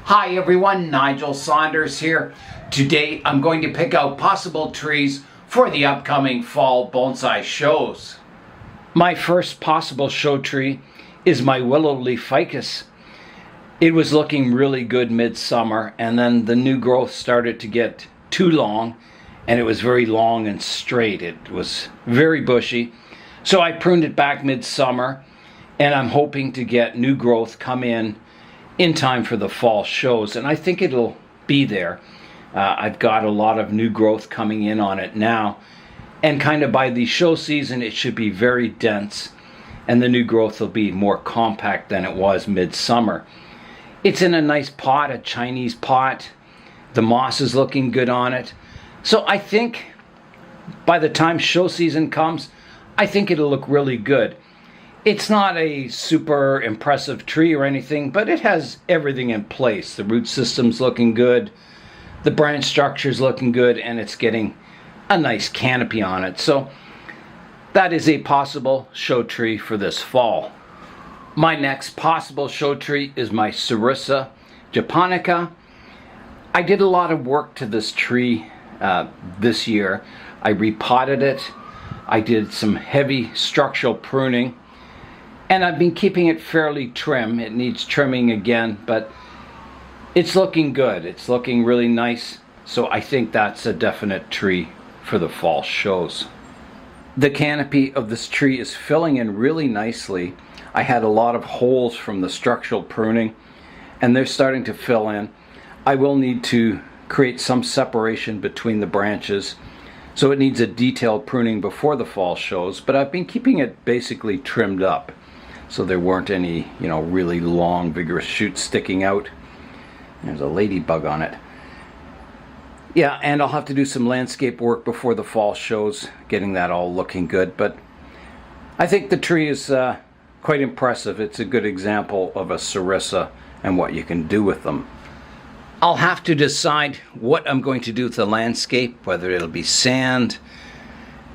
Hi everyone, Nigel Saunders here. Today I'm going to pick out possible trees for the upcoming fall bonsai shows. My first possible show tree is my willow leaf ficus. It was looking really good midsummer, and then the new growth started to get too long, and it was very long and straight. It was very bushy. So I pruned it back midsummer, and I'm hoping to get new growth come in time for the fall shows, and I think it'll be there. I've got a lot of new growth coming in on it now, and kind of by the show season it should be very dense, and the new growth will be more compact than it was midsummer. It's in a nice pot, a Chinese pot. The moss is looking good on it. So I think by the time show season comes, I think it'll look really good. It's not a super impressive tree or anything, but it has everything in place. The root system's looking good, the branch structure's looking good, and it's getting a nice canopy on it. So that is a possible show tree for this fall. My next possible show tree is my Sissa japonica. I did a lot of work to this tree this year. I repotted it. I did some heavy structural pruning. And I've been keeping it fairly trim. It needs trimming again, but it's looking good. It's looking really nice. So I think that's a definite tree for the fall shows. The canopy of this tree is filling in really nicely. I had a lot of holes from the structural pruning, and they're starting to fill in. I will need to create some separation between the branches, so it needs a detailed pruning before the fall shows, but I've been keeping it basically trimmed up, so there weren't any, really long, vigorous shoots sticking out. There's a ladybug on it. Yeah, and I'll have to do some landscape work before the fall shows, getting that all looking good. But I think the tree is quite impressive. It's a good example of a Sissa and what you can do with them. I'll have to decide what I'm going to do with the landscape, whether it'll be sand,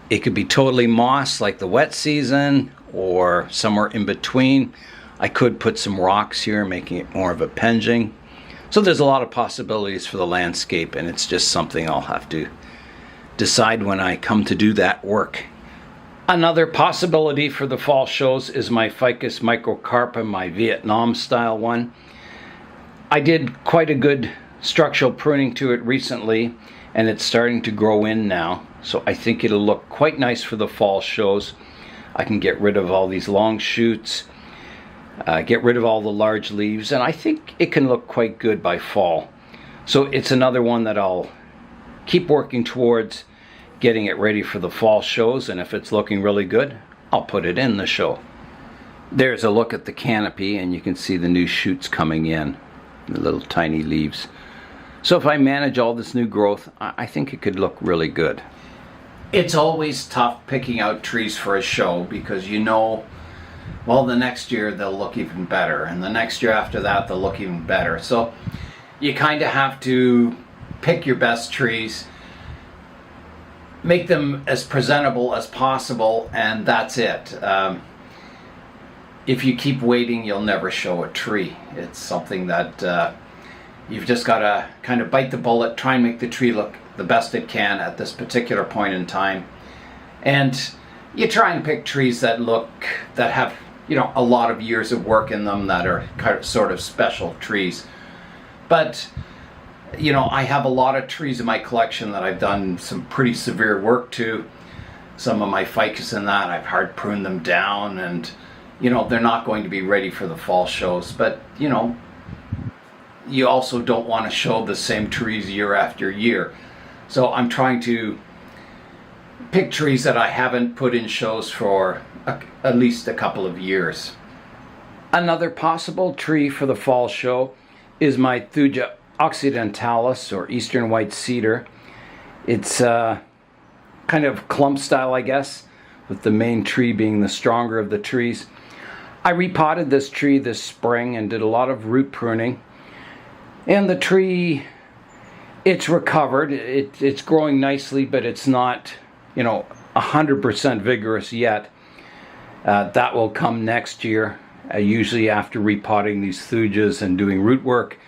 it could be totally moss like the wet season, or somewhere in between. I could put some rocks here, making it more of a penjing. So there's a lot of possibilities for the landscape, and it's just something I'll have to decide when I come to do that work. Another possibility for the fall shows is my Ficus microcarpa, my Vietnam style one. I did quite a good structural pruning to it recently, and it's starting to grow in now. So I think it'll look quite nice for the fall shows. I can get rid of all these long shoots, get rid of all the large leaves, and I think it can look quite good by fall. So it's another one that I'll keep working towards getting it ready for the fall shows, and if it's looking really good, I'll put it in the show. There's a look at the canopy, and you can see the new shoots coming in, the little tiny leaves. So if I manage all this new growth, I think it could look really good. It's always tough picking out trees for a show because well, the next year they'll look even better, and the next year after that they'll look even better. So you kind of have to pick your best trees, make them as presentable as possible, and that's it. If you keep waiting, you'll never show a tree. It's something that you've just got to kind of bite the bullet, try and make the tree look the best it can at this particular point in time. And you try and pick trees that have, a lot of years of work in them, that are sort of special trees. But, I have a lot of trees in my collection that I've done some pretty severe work to. Some of my ficus and that, I've hard pruned them down, and, they're not going to be ready for the fall shows. But, you also don't want to show the same trees year after year. So I'm trying to pick trees that I haven't put in shows for at least a couple of years. Another possible tree for the fall show is my Thuja occidentalis, or eastern white cedar. It's kind of clump style, I guess, with the main tree being the stronger of the trees. I repotted this tree this spring and did a lot of root pruning. And the tree, it's recovered. It's growing nicely, but it's not, 100% vigorous yet. That will come next year, usually after repotting these thujas and doing root work.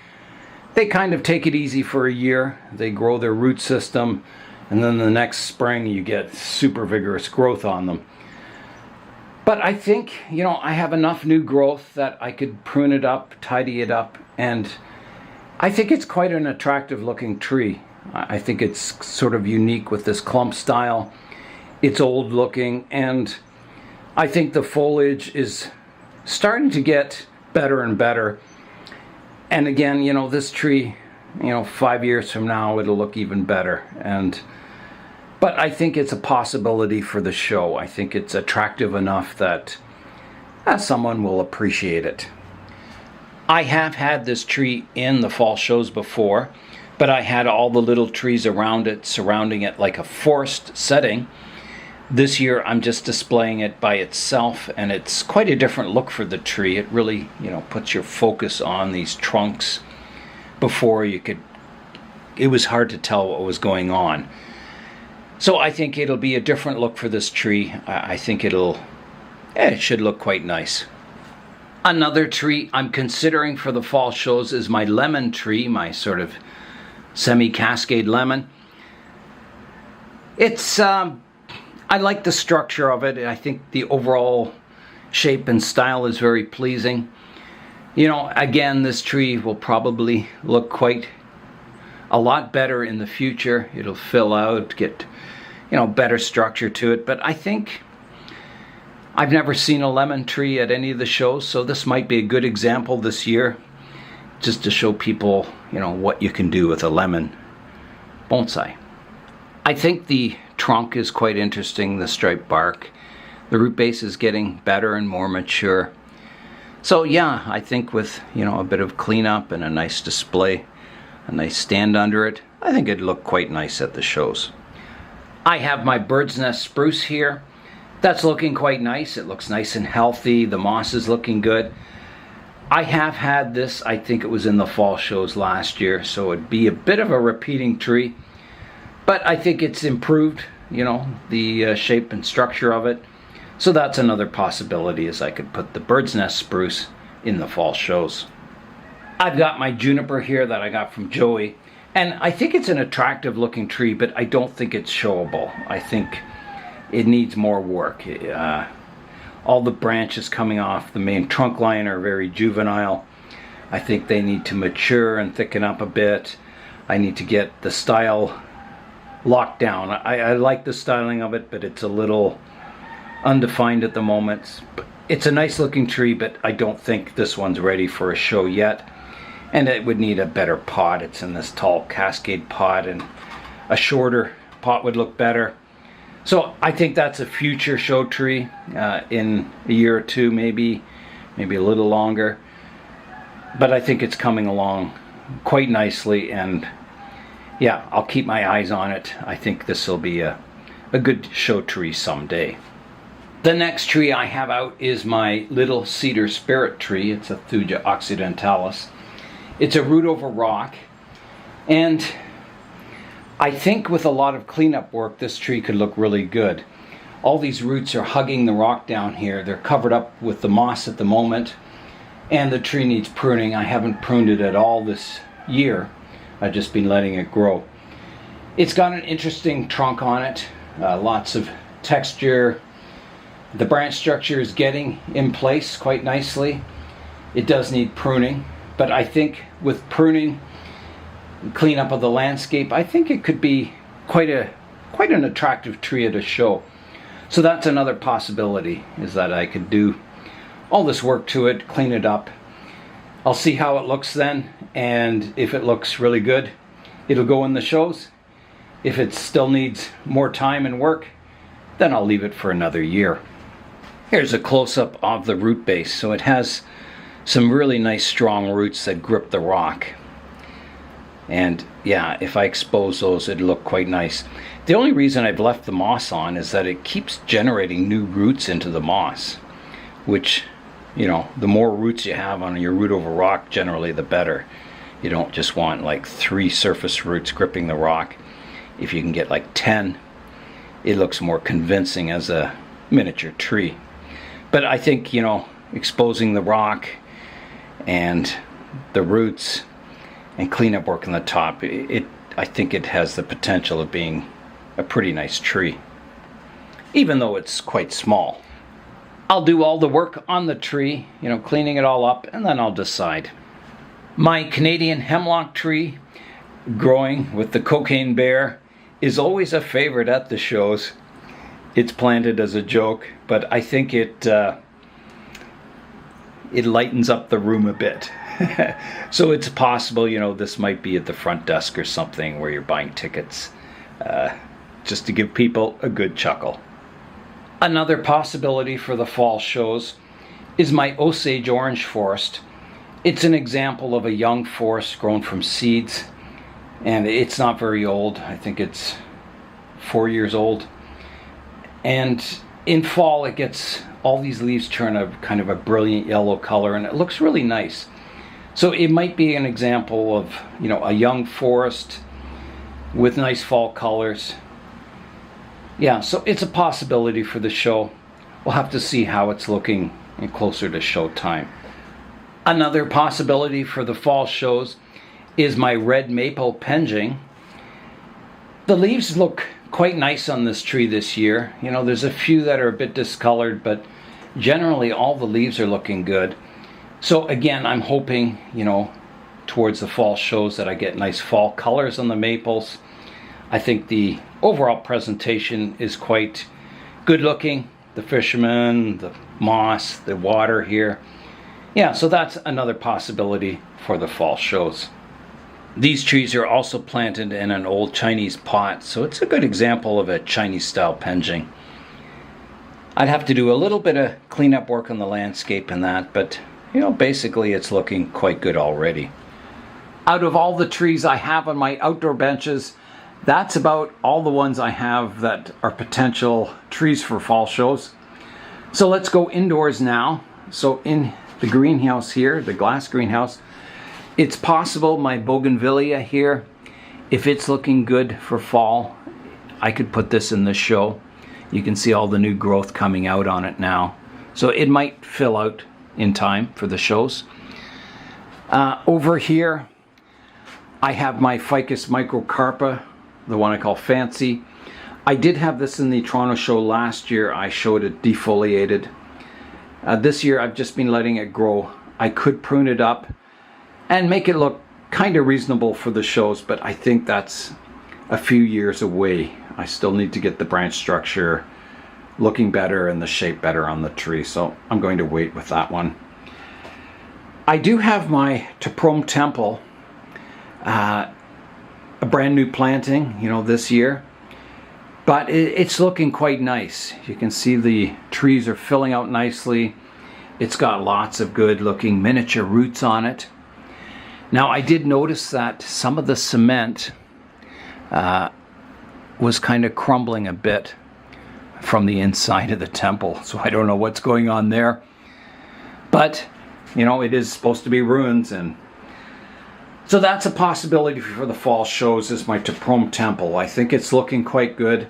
They kind of take it easy for a year. They grow their root system, and then the next spring you get super vigorous growth on them. But I think, I have enough new growth that I could prune it up, tidy it up, and I think it's quite an attractive looking tree. I think it's sort of unique with this clump style. It's old looking, and I think the foliage is starting to get better and better. And again, this tree, 5 years from now, it'll look even better. But I think it's a possibility for the show. I think it's attractive enough that someone will appreciate it. I have had this tree in the fall shows before, but I had all the little trees around it, surrounding it like a forest setting. This year I'm just displaying it by itself, and it's quite a different look for the tree. It really, puts your focus on these trunks. Before it was hard to tell what was going on. So I think it'll be a different look for this tree. I think it should look quite nice. Another tree I'm considering for the fall shows is my lemon tree, my sort of semi-cascade lemon. It's, I like the structure of it. I think the overall shape and style is very pleasing. Again, this tree will probably look quite a lot better in the future. It'll fill out, get better structure to it. But I think I've never seen a lemon tree at any of the shows, so this might be a good example this year, just to show people, what you can do with a lemon bonsai. I think the trunk is quite interesting, the striped bark. The root base is getting better and more mature. So yeah, I think with, a bit of cleanup and a nice display, a nice stand under it, I think it'd look quite nice at the shows. I have my bird's nest spruce here. That's looking quite nice. It looks nice and healthy. The moss is looking good. I have had this, I think it was in the fall shows last year, so it'd be a bit of a repeating tree. But I think it's improved, the shape and structure of it. So that's another possibility, is I could put the bird's nest spruce in the fall shows. I've got my juniper here that I got from Joey, and I think it's an attractive looking tree, but I don't think it's showable. I think it needs more work. All the branches coming off the main trunk line are very juvenile. I think they need to mature and thicken up a bit. I need to get the style locked down. I like the styling of it, but it's a little undefined at the moment. It's a nice looking tree, but I don't think this one's ready for a show yet. And it would need a better pot. It's in this tall cascade pot, and a shorter pot would look better. So I think that's a future show tree in a year or two, maybe a little longer. But I think it's coming along quite nicely, and yeah, I'll keep my eyes on it. I think this will be a good show tree someday. The next tree I have out is my little cedar spirit tree. It's a Thuja occidentalis. It's a root over rock, and I think with a lot of cleanup work, this tree could look really good. All these roots are hugging the rock down here. They're covered up with the moss at the moment, and the tree needs pruning. I haven't pruned it at all this year. I've just been letting it grow. It's got an interesting trunk on it, lots of texture. The branch structure is getting in place quite nicely. It does need pruning, but I think with pruning, cleanup of the landscape, I think it could be quite an attractive tree at a show. So that's another possibility, is that I could do all this work to it, clean it up. I'll see how it looks then, and if it looks really good, it'll go in the shows. If it still needs more time and work, then I'll leave it for another year. Here's a close-up of the root base. So it has some really nice strong roots that grip the rock. And yeah, if I expose those, it'd look quite nice. The only reason I've left the moss on is that it keeps generating new roots into the moss, which, the more roots you have on your root over rock, generally the better. You don't just want like 3 surface roots gripping the rock. If you can get like 10, it looks more convincing as a miniature tree. But I think, exposing the rock and the roots and cleanup work on the top, I think it has the potential of being a pretty nice tree, even though it's quite small. I'll do all the work on the tree, cleaning it all up, and then I'll decide. My Canadian hemlock tree, growing with the cocaine bear, is always a favorite at the shows. It's planted as a joke, but I think it lightens up the room a bit. So it's possible, this might be at the front desk or something where you're buying tickets, just to give people a good chuckle. Another possibility for the fall shows is my Osage orange forest. It's an example of a young forest grown from seeds, and it's not very old. I think it's 4 years old. And in fall it gets, all these leaves turn a kind of a brilliant yellow color, and it looks really nice. So it might be an example of, a young forest with nice fall colors. Yeah, so it's a possibility for the show. We'll have to see how it's looking closer to show time. Another possibility for the fall shows is my red maple penjing. The leaves look quite nice on this tree this year. There's a few that are a bit discolored, but generally all the leaves are looking good. So again, I'm hoping, towards the fall shows that I get nice fall colors on the maples. I think the overall presentation is quite good looking. The fisherman, the moss, the water here. Yeah, so that's another possibility for the fall shows. These trees are also planted in an old Chinese pot, so it's a good example of a Chinese style penjing. I'd have to do a little bit of cleanup work on the landscape and that, but basically it's looking quite good already. Out of all the trees I have on my outdoor benches, that's about all the ones I have that are potential trees for fall shows. So let's go indoors now. So in the greenhouse here, the glass greenhouse, it's possible my bougainvillea here, if it's looking good for fall, I could put this in the show. You can see all the new growth coming out on it now. So it might fill out in time for the shows. Over here, I have my Ficus microcarpa, the one I call Fancy. I did have this in the Toronto show last year. I showed it defoliated. This year I've just been letting it grow. I could prune it up and make it look kind of reasonable for the shows, but I think that's a few years away. I still need to get the branch structure looking better and the shape better on the tree, so I'm going to wait with that one. I do have my Toprom Temple, a brand new planting, this year, but it's looking quite nice. You can see the trees are filling out nicely. It's got lots of good looking miniature roots on it. Now I did notice that some of the cement was kind of crumbling a bit from the inside of the temple, so I don't know what's going on there, but it is supposed to be ruins, and so that's a possibility for the fall shows, is my Toprom Temple. I think it's looking quite good.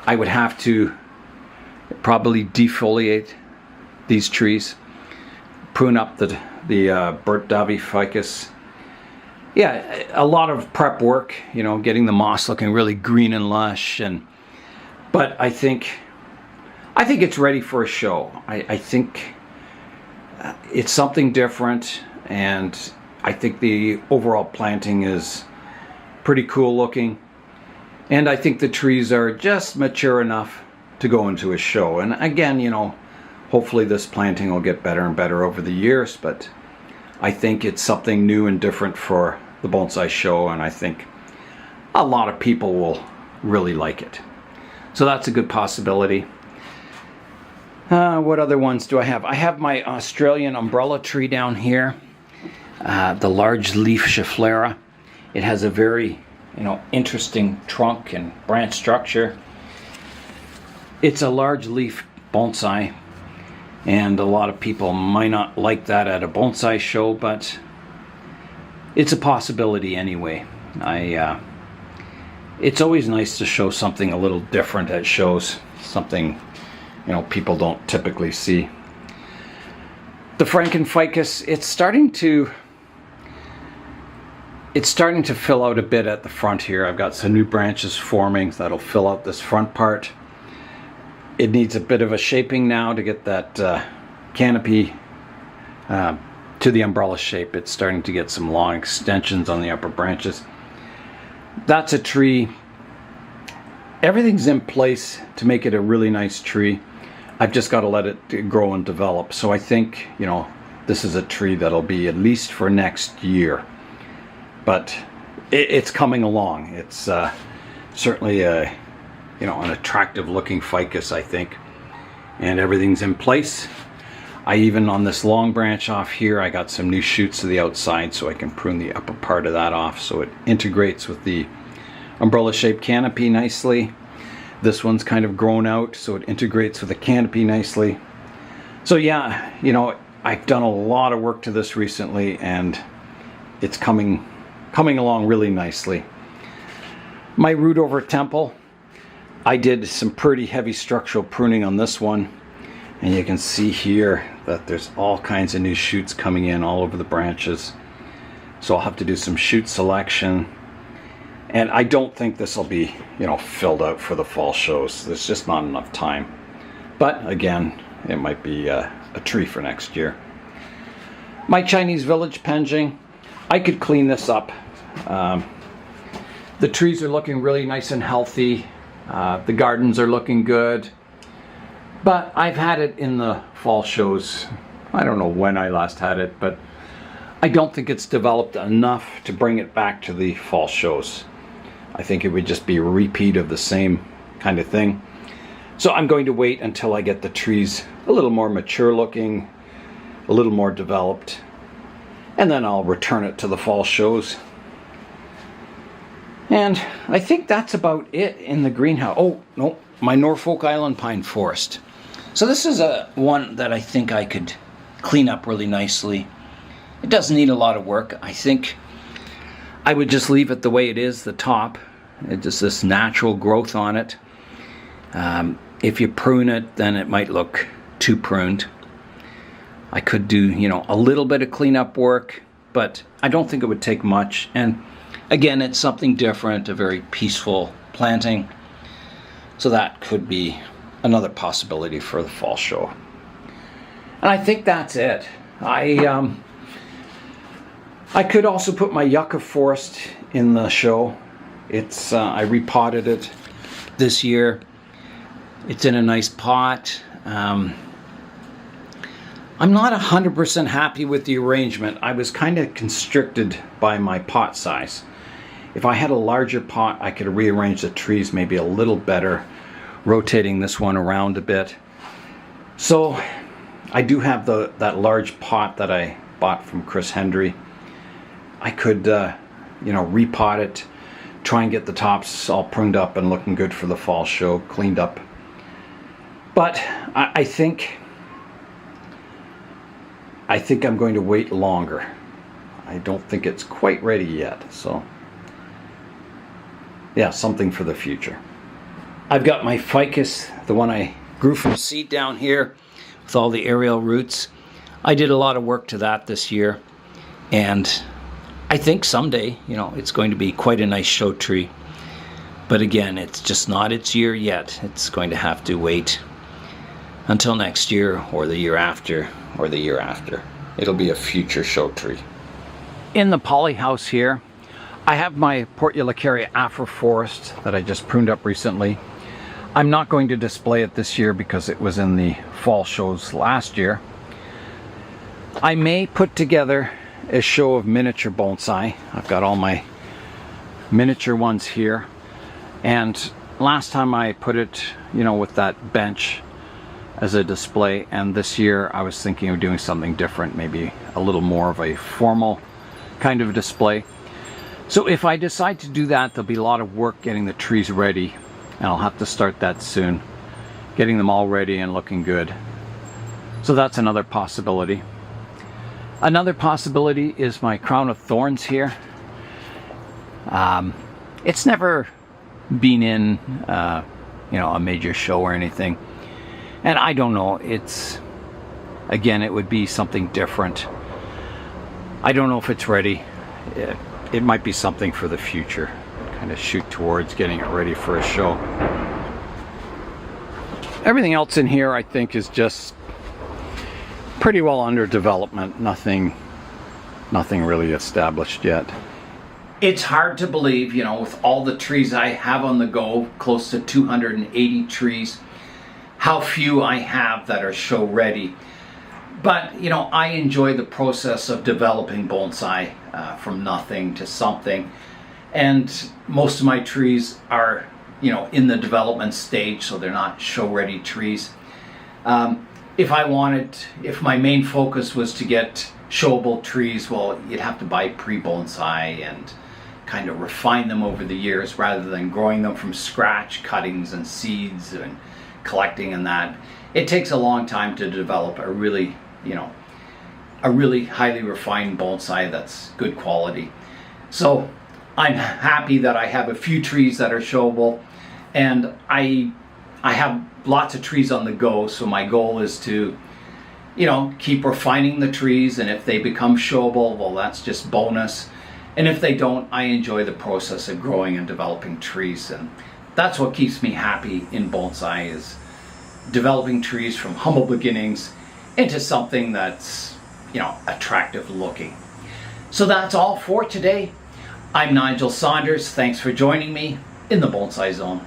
I would have to probably defoliate these trees, prune up the Bert Davy ficus. Yeah, a lot of prep work, getting the moss looking really green and lush, but I think it's ready for a show. I think it's something different, and I think the overall planting is pretty cool looking, and I think the trees are just mature enough to go into a show. And again, hopefully this planting will get better and better over the years, but I think it's something new and different for the bonsai show, and I think a lot of people will really like it. So that's a good possibility. What other ones do I have? I have my Australian umbrella tree down here, the large leaf Schefflera. It has a very, interesting trunk and branch structure. It's a large leaf bonsai, and a lot of people might not like that at a bonsai show, but it's a possibility anyway. It's always nice to show something a little different at shows, something people don't typically see. The Frankenficus, it's starting to It's starting to fill out a bit at the front here. I've got some new branches forming that'll fill out this front part. It needs a bit of a shaping now to get that canopy to the umbrella shape. It's starting to get some long extensions on the upper branches. That's a tree. Everything's in place to make it a really nice tree. I've just got to let it grow and develop. So I think, you know, this is a tree that'll be at least for next year. But it's coming along. It's certainly a, you know, an attractive looking ficus, I think. And everything's in place. I even, on this long branch off here, I got some new shoots to the outside so I can prune the upper part of that off so it integrates with the umbrella shaped canopy nicely. This one's kind of grown out so it integrates with the canopy nicely. So yeah, you know, I've done a lot of work to this recently and it's coming along really nicely. My root over temple, I did some pretty heavy structural pruning on this one. And you can see here that there's all kinds of new shoots coming in all over the branches. So I'll have to do some shoot selection. And I don't think this will be, you know, filled out for the fall shows. There's just not enough time. But again, it might be a tree for next year. My Chinese village penjing, I could clean this up. The trees are looking really nice and healthy. The gardens are looking good. But I've had it in the fall shows. I don't know when I last had it, but I don't think it's developed enough to bring it back to the fall shows. I think it would just be a repeat of the same kind of thing. So I'm going to wait until I get the trees a little more mature looking, a little more developed, and then I'll return it to the fall shows. And I think that's about it in the greenhouse. Oh, no, my Norfolk Island pine forest. So this is one that I think I could clean up really nicely. It doesn't need a lot of work. I think I would just leave it the way it is, the top. It's just this natural growth on it. If you prune it, then it might look too pruned. I could do, you know, a little bit of cleanup work, but I don't think it would take much. And again, it's something different, a very peaceful planting. So that could be another possibility for the fall show. And I think that's it. I could also put my yucca forest in the show. It's I repotted it this year. It's in a nice pot. I'm not 100% happy with the arrangement. I was kind of constricted by my pot size. If I had a larger pot, I could rearrange the trees maybe a little better, rotating this one around a bit. So I do have that large pot that I bought from Chris Hendry. I could, you know, repot it, try and get the tops all pruned up and looking good for the fall show, cleaned up. But I think I'm going to wait longer. I don't think it's quite ready yet. So yeah, something for the future. I've got my ficus, the one I grew from seed down here with all the aerial roots. I did a lot of work to that this year, and I think someday, you know, it's going to be quite a nice show tree. But again, it's just not its year yet. It's going to have to wait until next year or the year after or the year after. It'll be a future show tree. In the poly house here, I have my Portulacaria afroforest that I just pruned up recently. I'm not going to display it this year because it was in the fall shows last year. I may put together a show of miniature bonsai. I've got all my miniature ones here. And last time I put it, you know, with that bench as a display, and this year I was thinking of doing something different, maybe a little more of a formal kind of display. So if I decide to do that, there'll be a lot of work getting the trees ready, and I'll have to start that soon, getting them all ready and looking good. So that's another possibility. Another possibility is my crown of thorns here. It's never been in you know, a major show or anything, and I don't know, it's, again, it would be something different. I don't know if it's ready. it might be something for the future. Kind of shoot towards getting it ready for a show. Everything else in here I think is just pretty well under development. Nothing really established yet. It's hard to believe, with all the trees I have on the go, close to 280 trees, how few I have that are show ready. But, I enjoy the process of developing bonsai from nothing to something. And most of my trees are, in the development stage, so they're not show ready trees. If my main focus was to get showable trees, well, you'd have to buy pre-bonsai and kind of refine them over the years rather than growing them from scratch, cuttings and seeds and collecting and that. It takes a long time to develop a really highly refined bonsai that's good quality. So I'm happy that I have a few trees that are showable, and I have lots of trees on the go, so my goal is to keep refining the trees, and if they become showable, well, that's just bonus. And if they don't, I enjoy the process of growing and developing trees, and that's what keeps me happy in bonsai, is developing trees from humble beginnings into something that's, attractive looking. So that's all for today. I'm Nigel Saunders. Thanks for joining me in the Bonsai Zone.